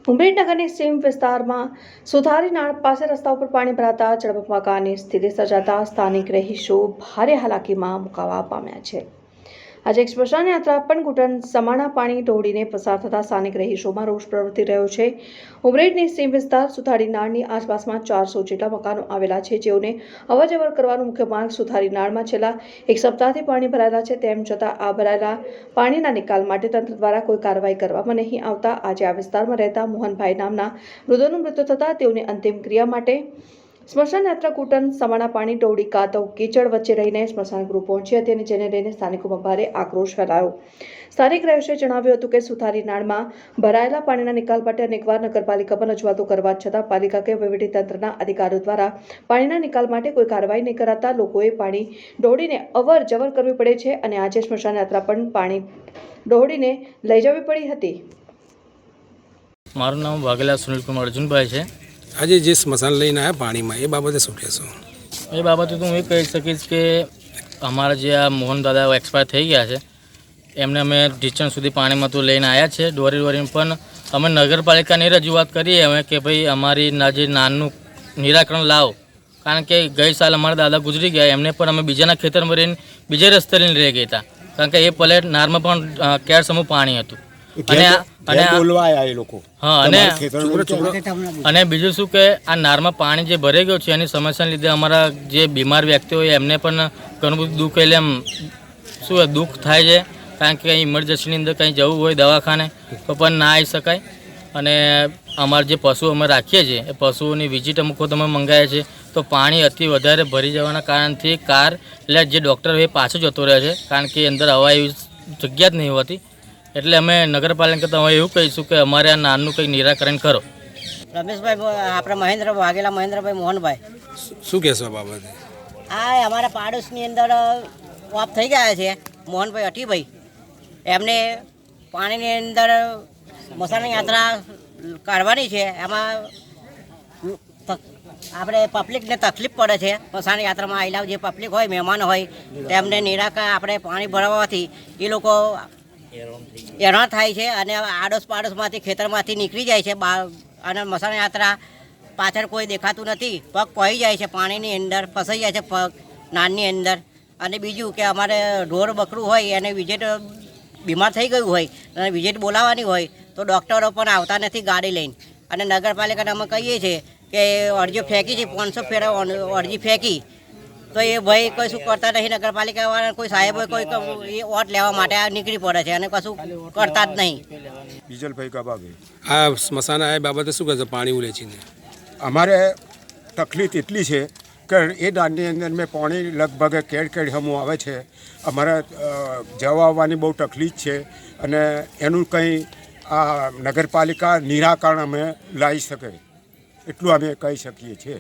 ઉમરેઠનગરની સીમ વિસ્તારમાં સુધારી નાળ પાસે રસ્તા ઉપર પાણી ભરાતા જળબંબાકારની સ્થિતિ સર્જાતા સ્થાનિક રહીશો ભારે હાલાકીમાં મુકાવા પામ્યા છે। આજે એક સ્મશાન યાત્રા પણ ઘૂંટણ સમાણા પાણી ઢોળીને પસાર થતા સ્થાનિક રહીશોમાં રોષ પ્રવર્તી રહ્યો છે। ઉમરેઠની સીમ વિસ્તાર સુધારી નાળની આસપાસમાં 400 જેટલા મકાનો આવેલા છે, જેઓને અવરજવર કરવાનો મુખ્ય માર્ગ સુધારી નાળમાં છેલ્લા એક સપ્તાહથી પાણી ભરાયેલા છે। તેમ છતાં આ ભરાયેલા પાણીના નિકાલ માટે તંત્ર દ્વારા કોઈ કાર્યવાહી કરવામાં નહીં આવતા આજે આ વિસ્તારમાં રહેતા મોહનભાઈ નામના વૃદ્ધોનું મૃત્યુ થતાં તેઓની અંતિમ ક્રિયા માટે સ્મશાન યાત્રા ઘૂંટણ સમાણા પાણી ઢોળી કાદવ કીચડ વચ્ચે રહીને સ્મશાન ગૃહ પહોંચી હતી અને જેને લઈને સ્થાનિકોમાં ભારે આક્રોશ ફેલાયો। સ્થાનિક રહીશોએ જણાવ્યું હતું કે સુધારી નાળમાં ભરાયેલા પાણીના નિકાલ માટે અનેકવાર નગરપાલિકામાં રજૂઆતો કરવા છતાં પાલિકા કે વહીવટીતંત્રના અધિકારીઓ દ્વારા પાણીના નિકાલ માટે કોઈ કાર્યવાહી નહીં કરાતા લોકોએ પાણી ઢોળીને અવર જવર કરવી પડે છે અને આજે સ્મશાન યાત્રા પણ પાણી ઢોળીને લઈ જવી પડી હતી। મારું નામ વાઘેલા સુનિલ કુમાર અર્જુનભાઈ છે। આજે જે સ્મશાન લઈને આવ્યા પાણીમાં એ બાબતે શું કહેશો? એ બાબતે તો હું એ કહી શકીશ કે અમારા જે આ મોહન દાદા એક્સપાયર થઈ ગયા છે એમને અમે ઢીચણ સુધી પાણીમાં તો લઈને આવ્યા છે દોરીને, પણ અમે નગરપાલિકાની રજૂઆત કરીએ અમે કે ભાઈ અમારી જે નાનનું નિરાકરણ લાવો, કારણ કે ગઈ સાલ અમારા દાદા ગુજરી ગયા, એમને પણ અમે બીજાના ખેતરમાં રહીને બીજે રસ્તે લઈને રહી ગયા હતા, કારણ કે એ પલે નારમાં પણ કેર સમૂહ પાણી હતું અને બીજું શું કે આ નારમાં પાણી જે ભરાઈ ગયું છે એની સમસ્યાને લીધે અમારા જે બીમાર વ્યક્તિઓ હોય એમને પણ ઘણું બધું દુઃખ એટલે એમ શું દુઃખ થાય છે, કારણ કે ઇમરજન્સીની અંદર કંઈ જવું હોય દવાખાને તો પણ ના આવી શકાય। અને અમારા જે પશુઓ અમે રાખીએ છીએ એ પશુઓની વિઝિટ અમુક વખત અમે મંગાવીએ છીએ તો પાણી અતિ વધારે ભરી જવાના કારણથી કાર એટલે જે ડૉક્ટર હોય એ પાછો જતો રહે છે, કારણ કે અંદર હવા એવી જગ્યા જ નહીં હોતી। એટલે અમે નગરપાલિકા તો એવું કહીશું કે અમારે આ નાનનું કંઈક નિરાકરણ કરો। રમેશભાઈ આપણે વાઘેલા મહેન્દ્રભાઈ મોહનભાઈ શું કહેશો આ બાબતે? આ અમારા પાડોશની અંદર ઓફ થઈ ગયા છે મોહનભાઈ અઠીભાઈ, એમને પાણીની અંદર સ્મશાન યાત્રા કાઢવાની છે, એમાં આપણે પબ્લિકને તકલીફ પડે છે। સ્મશાન યાત્રામાં આવેલા જે પબ્લિક હોય મહેમાન હોય તેમને નિરાકરણ આપણે પાણી ભરાવવાથી એ લોકો હેરાન થાય છે અને આડોશ પાડોશમાંથી ખેતરમાંથી નીકળી જાય છે અને સ્મશાન યાત્રા પાછળ કોઈ દેખાતું નથી, પગ પડી જાય છે પાણીની અંદર, ફસાઈ જાય છે પગ નાનની અંદર। અને બીજું કે અમારે ઢોર બકરું હોય એને વિઝિટ બીમાર થઈ ગયું હોય અને વિઝિટ બોલાવવાની હોય તો ડૉક્ટરો પણ આવતા નથી ગાડી લઈને, અને નગરપાલિકાને અમે કહીએ છીએ કે અરજીઓ ફેંકી છે 500 ફેરા અરજી ફેંકી તો એ ભાઈ કોઈ શું કરતા નહીં, નગરપાલિકાવાળા કોઈ સાહેબ કોઈ વોટ લેવા માટે નીકળી પડે છે અને કશું કરતા જ નહીં। બીજલભાઈ કાબાભાઈ, આ સ્મશાન આ બાબતે શું કહેશો? પાણી ઉલેચીને અમારે તકલીફ એટલી છે કે એ દાંડની અંદર મેં પાણી લગભગ કેડ હમું આવે છે, અમારે જવા આવવાની બહુ તકલીફ છે અને એનું કંઈ આ નગરપાલિકા નિરાકરણ અમે લાવી શકે એટલું અમે કહી શકીએ છીએ।